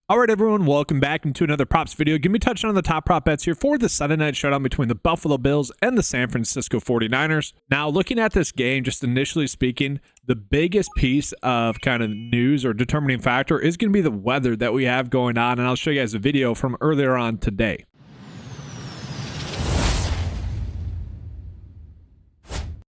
All right, everyone, welcome back into another props video. Give me touching on the top prop bets here for the Sunday night showdown between the Buffalo Bills and the San Francisco 49ers. Now, looking at this game, just initially speaking, the biggest piece of kind of news or determining factor is going to be the weather that we have going on, and I'll show you guys a video from earlier on today.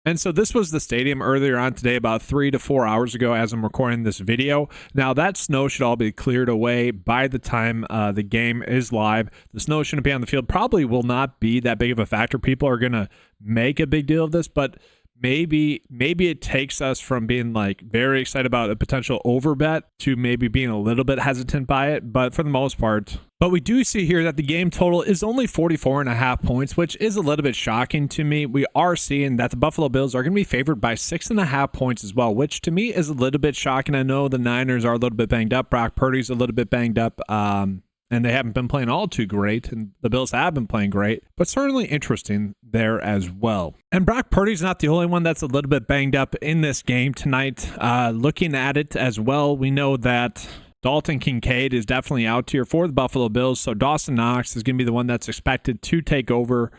And so this was the stadium earlier on today, about 3 to 4 hours ago as I'm recording this video. Now that snow should all be cleared away by the time the game is live. The snow shouldn't be on the field. Probably will not be that big of a factor. People are going to make a big deal of this, but maybe it takes us from being like very excited about a potential over bet to maybe being a little bit hesitant by it. But for the most part, but we do see here that the game total is only 44.5 points, which is a little bit shocking to me. We are seeing that the Buffalo Bills are going to be favored by 6.5 points as well, which to me is a little bit shocking. I know the Niners are a little bit banged up. Brock Purdy's a little bit banged up. And they haven't been playing all too great, and the Bills have been playing great, but certainly interesting there as well. And Brock Purdy's not the only one that's a little bit banged up in this game tonight. Looking at it as well, we know that Dalton Kincaid is definitely out here for the Buffalo Bills, so Dawson Knox is going to be the one that's expected to take over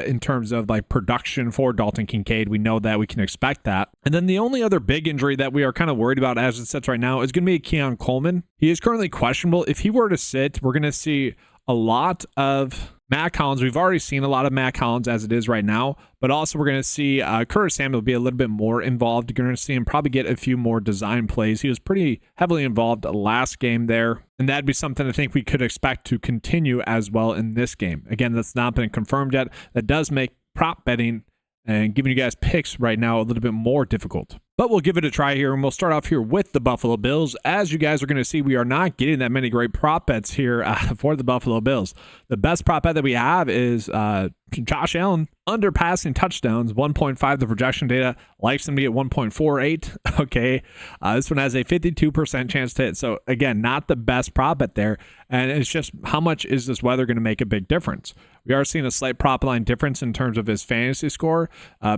in terms of like production for Dalton Kincaid. We know that, we can expect that. And then the only other big injury that we are kind of worried about as it sits right now is going to be Keon Coleman. He is currently questionable. If he were to sit, we're going to see a lot of Matt Collins. We've already seen a lot of Matt Collins as it is right now, but also we're going to see Curtis Samuel be a little bit more involved. You're going to see him probably get a few more design plays. He was pretty heavily involved last game there, and that'd be something I think we could expect to continue as well in this game. Again, that's not been confirmed yet. That does make prop betting and giving you guys picks right now a little bit more difficult. But we'll give it a try here, and we'll start off here with the Buffalo Bills. As you guys are going to see, we are not getting that many great prop bets here for the Buffalo Bills. The best prop bet that we have is Josh Allen under passing touchdowns, 1.5. The projection data likes him to get 1.48. Okay, this one has a 52% chance to hit. So again, not the best prop bet there. And it's just how much is this weather going to make a big difference? We are seeing a slight prop line difference in terms of his fantasy score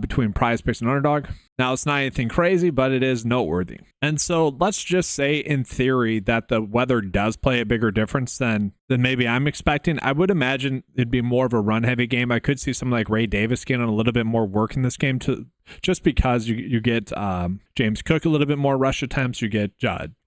between PrizePicks and Underdog. Now, it's not anything crazy, but it is noteworthy. And so let's just say in theory that the weather does play a bigger difference than maybe I'm expecting. I would imagine it'd be more of a run-heavy game. I could see someone like Ray Davis getting a little bit more work in this game just because you get James Cook a little bit more rush attempts. You get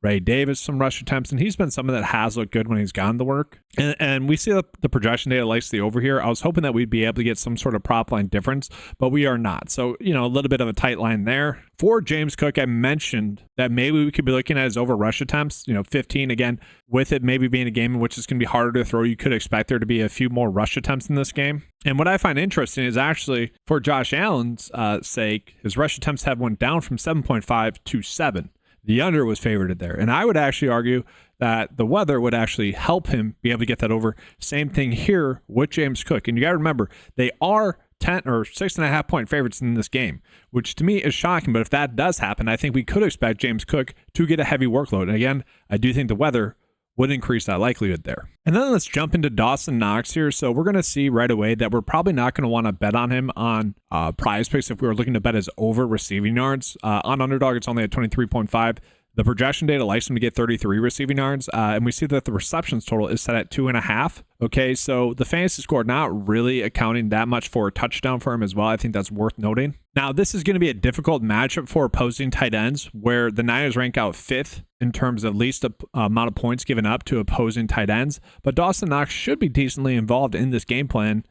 Ray Davis some rush attempts, and he's been someone that has looked good when he's gotten the work. And we see the projection data likes the over here. I was hoping that we'd be able to get some sort of prop line difference, but we are not. So, a little bit of a tight line there. For James Cook, I mentioned that maybe we could be looking at his over rush attempts, 15. Again, with it maybe being a game in which it's going to be harder to throw, you could expect there to be a few more rush attempts in this game. And what I find interesting is actually for Josh Allen's sake, his rush attempts have went down from 7.5 to 7. The under was favored there. And I would actually argue that the weather would actually help him be able to get that over. Same thing here with James Cook. And you got to remember, they are 10 or 6.5 point favorites in this game, which to me is shocking. But if that does happen, I think we could expect James Cook to get a heavy workload. And again, I do think the weather would increase that likelihood there. And then let's jump into Dawson Knox here. So we're going to see right away that we're probably not going to want to bet on him on PrizePicks if we were looking to bet his over receiving yards. On Underdog, it's only at 23.5. The projection data likes him to get 33 receiving yards, and we see that the receptions total is set at 2.5. Okay, so the fantasy score not really accounting that much for a touchdown for him as well. I think that's worth noting. Now, this is going to be a difficult matchup for opposing tight ends, where the Niners rank out 5th in terms of least amount of points given up to opposing tight ends. But Dawson Knox should be decently involved in this game plan.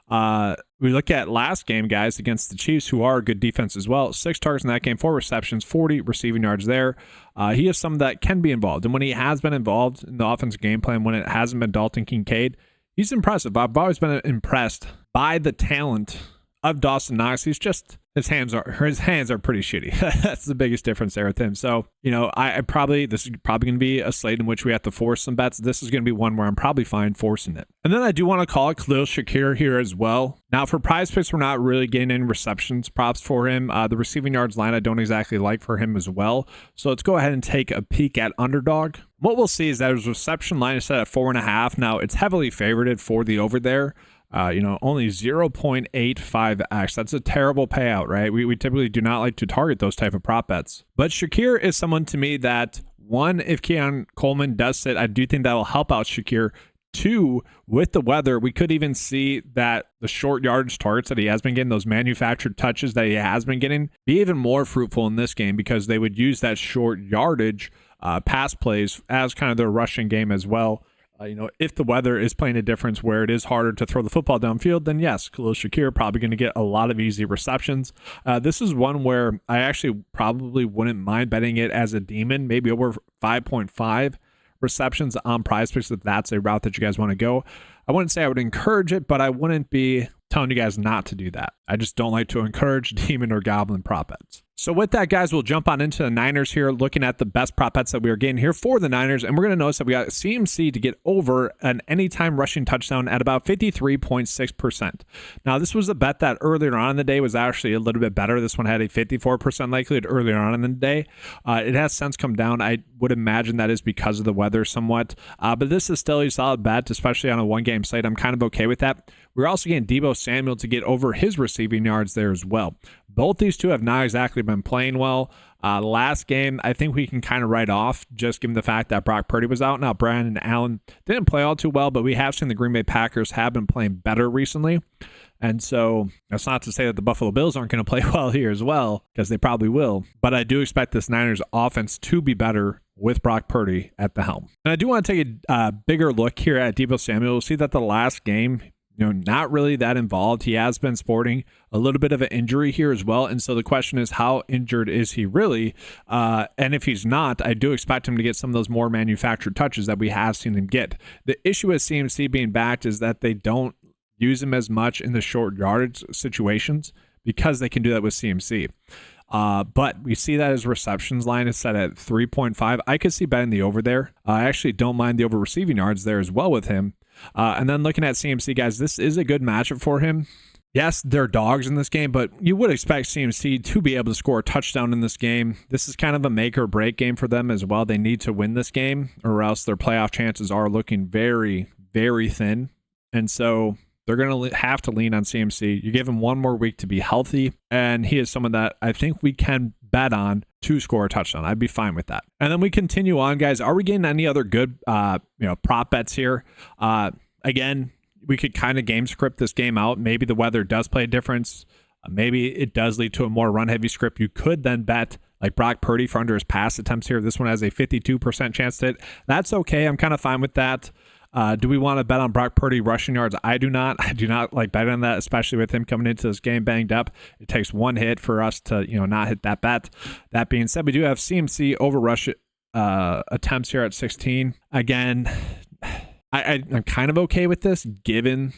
We look at last game, guys, against the Chiefs, who are a good defense as well. 6 targets in that game, 4 receptions, 40 receiving yards there. He is someone that can be involved. And when he has been involved in the offensive game plan, when it hasn't been Dalton Kincaid, he's impressive. I've always been impressed by the talent of Dawson Knox. He's just, his hands are pretty shitty. That's the biggest difference there with him. So, this is probably going to be a slate in which we have to force some bets. This is going to be one where I'm probably fine forcing it. And then I do want to call it Khalil Shakir here as well. Now for PrizePicks, we're not really getting any receptions props for him. The receiving yards line I don't exactly like for him as well. So let's go ahead and take a peek at Underdog. What we'll see is that his reception line is set at 4.5. Now it's heavily favorited for the over there. Only 0.85x. That's a terrible payout, right? We typically do not like to target those type of prop bets. But Shakir is someone to me that One, if Keon Coleman does sit, I do think that will help out Shakir. Two, with the weather, we could even see that the short yardage targets that he has been getting, those manufactured touches that he has been getting, be even more fruitful in this game because they would use that short yardage pass plays as kind of their rushing game as well. If the weather is playing a difference where it is harder to throw the football downfield, then yes, Khalil Shakir probably going to get a lot of easy receptions. This is one where I actually probably wouldn't mind betting it as a demon, maybe over 5.5 receptions on PrizePicks if that's a route that you guys want to go. I wouldn't say I would encourage it, but I wouldn't be telling you guys not to do that. I just don't like to encourage demon or goblin prop bets. So with that, guys, we'll jump on into the Niners here, looking at the best prop bets that we are getting here for the Niners. And we're going to notice that we got CMC to get over an anytime rushing touchdown at about 53.6%. Now, this was a bet that earlier on in the day was actually a little bit better. This one had a 54% likelihood earlier on in the day. It has since come down. I would imagine that is because of the weather somewhat. But this is still a solid bet, especially on a one-game slate. I'm kind of okay with that. We're also getting Deebo Samuel to get over his receiving yards there as well. Both these two have not exactly been playing well. Last game, I think we can kind of write off, just given the fact that Brock Purdy was out. Now, Brandon Allen didn't play all too well, but we have seen the Green Bay Packers have been playing better recently. And so that's not to say that the Buffalo Bills aren't going to play well here as well, because they probably will. But I do expect this Niners offense to be better with Brock Purdy at the helm. And I do want to take a bigger look here at Deebo Samuel. We'll see that the last game, not really that involved. He has been sporting a little bit of an injury here as well. And so the question is, how injured is he really? And if he's not, I do expect him to get some of those more manufactured touches that we have seen him get. The issue with CMC being backed is that they don't use him as much in the short yardage situations because they can do that with CMC. But we see that his receptions line is set at 3.5. I could see betting the over there. I actually don't mind the over receiving yards there as well with him. And then looking at CMC, guys, this is a good matchup for him. Yes, they're dogs in this game, but you would expect CMC to be able to score a touchdown in this game. This is kind of a make or break game for them as well. They need to win this game or else their playoff chances are looking very, very thin. And so they're going to have to lean on CMC. You give him one more week to be healthy, and he is someone that I think we can bet on to score a touchdown. I'd be fine with that. And then we continue on, guys. Are we getting any other good prop bets here? Again, we could kind of game script this game out. Maybe the weather does play a difference. Maybe it does lead to a more run-heavy script. You could then bet like Brock Purdy for under his pass attempts here. This one has a 52% chance to hit. That's okay. I'm kind of fine with that. Do we want to bet on Brock Purdy rushing yards? I do not. I do not like betting on that, especially with him coming into this game banged up. It takes one hit for us to, not hit that bet. That being said, we do have CMC over rush attempts here at 16. Again, I'm kind of okay with this given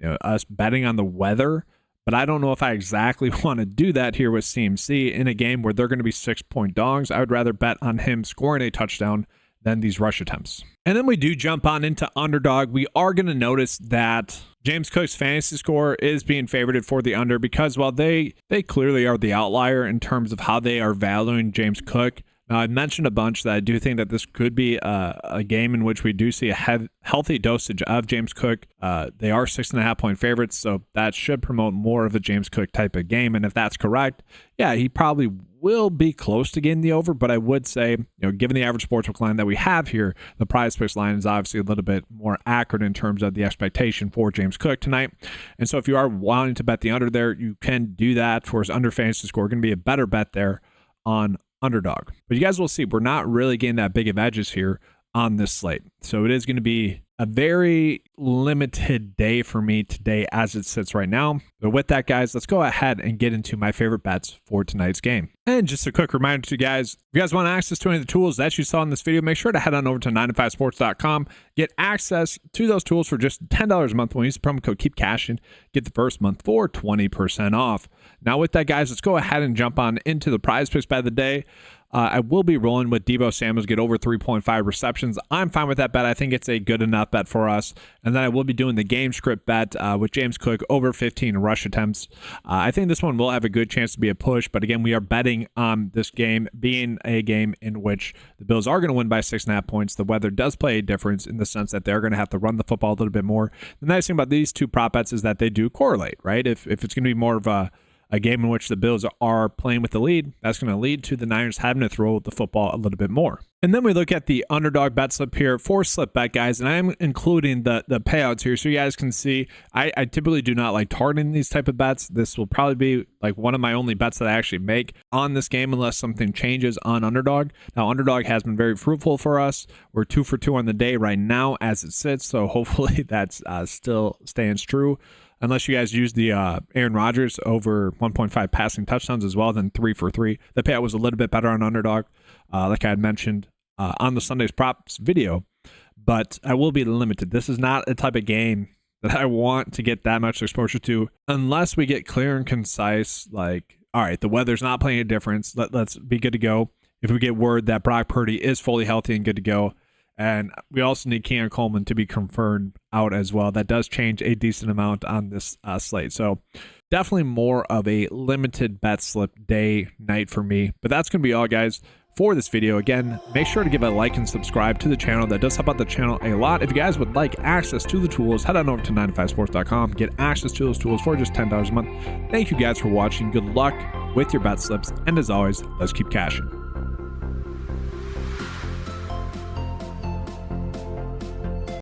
us betting on the weather, but I don't know if I exactly want to do that here with CMC in a game where they're going to be 6-point dogs. I would rather bet on him scoring a touchdown than these rush attempts. And then we do jump on into underdog. We are going to notice that James Cook's fantasy score is being favorited for the under because while they clearly are the outlier in terms of how they are valuing James Cook. Now, I've mentioned a bunch that I do think that this could be a game in which we do see a healthy dosage of James Cook. They are 6.5-point favorites, so that should promote more of a James Cook type of game. And if that's correct, yeah, he probably will be close to getting the over. But I would say, given the average sportsbook line that we have here, the PrizePicks line is obviously a little bit more accurate in terms of the expectation for James Cook tonight. And so if you are wanting to bet the under there, you can do that for his under fantasy score. Going to be a better bet there on underdog. But you guys will see we're not really getting that big of edges here on this slate. So it is going to be a very limited day for me today as it sits right now. But with that, guys, let's go ahead and get into my favorite bets for tonight's game. And just a quick reminder to you guys, if you guys want access to any of the tools that you saw in this video, make sure to head on over to 9to5sports.com. Get access to those tools for just $10 a month when you use the promo code KEEPCASHING. Get the first month for 20% off. Now with that, guys, let's go ahead and jump on into the PrizePicks bet of the day. I will be rolling with Deebo Samuel get over 3.5 receptions. I'm fine with that bet. I think it's a good enough bet for us. And then I will be doing the game script bet with James Cook over 15 rush attempts. I think this one will have a good chance to be a push. But again, we are betting on this game being a game in which the Bills are going to win by 6.5 points. The weather does play a difference in the sense that they're going to have to run the football a little bit more. The nice thing about these two prop bets is that they do correlate, right? If it's going to be more of a a game in which the Bills are playing with the lead, that's going to lead to the Niners having to throw the football a little bit more. And then we look at the underdog bet slip here for slip bet, guys, and I'm including the payouts here so you guys can see. I typically do not like targeting these type of bets. This will probably be like one of my only bets that I actually make on this game unless something changes on underdog. Now, underdog has been very fruitful for us. We're 2 for 2 on the day right now as it sits, so hopefully that's still stands true. Unless you guys use the Aaron Rodgers over 1.5 passing touchdowns as well, then 3 for 3. The payout was a little bit better on underdog, like I had mentioned on the Sunday's props video, but I will be limited. This is not a type of game that I want to get that much exposure to unless we get clear and concise, like, all right, the weather's not playing a difference. Let's be good to go. If we get word that Brock Purdy is fully healthy and good to go, and we also need Keon Coleman to be confirmed out as well. That does change a decent amount on this slate. So definitely more of a limited bet slip day night for me. But that's going to be all, guys, for this video. Again, make sure to give a like and subscribe to the channel. That does help out the channel a lot. If you guys would like access to the tools, head on over to 9to5sports.com. Get access to those tools for just $10 a month. Thank you guys for watching. Good luck with your bet slips. And as always, let's keep cashing.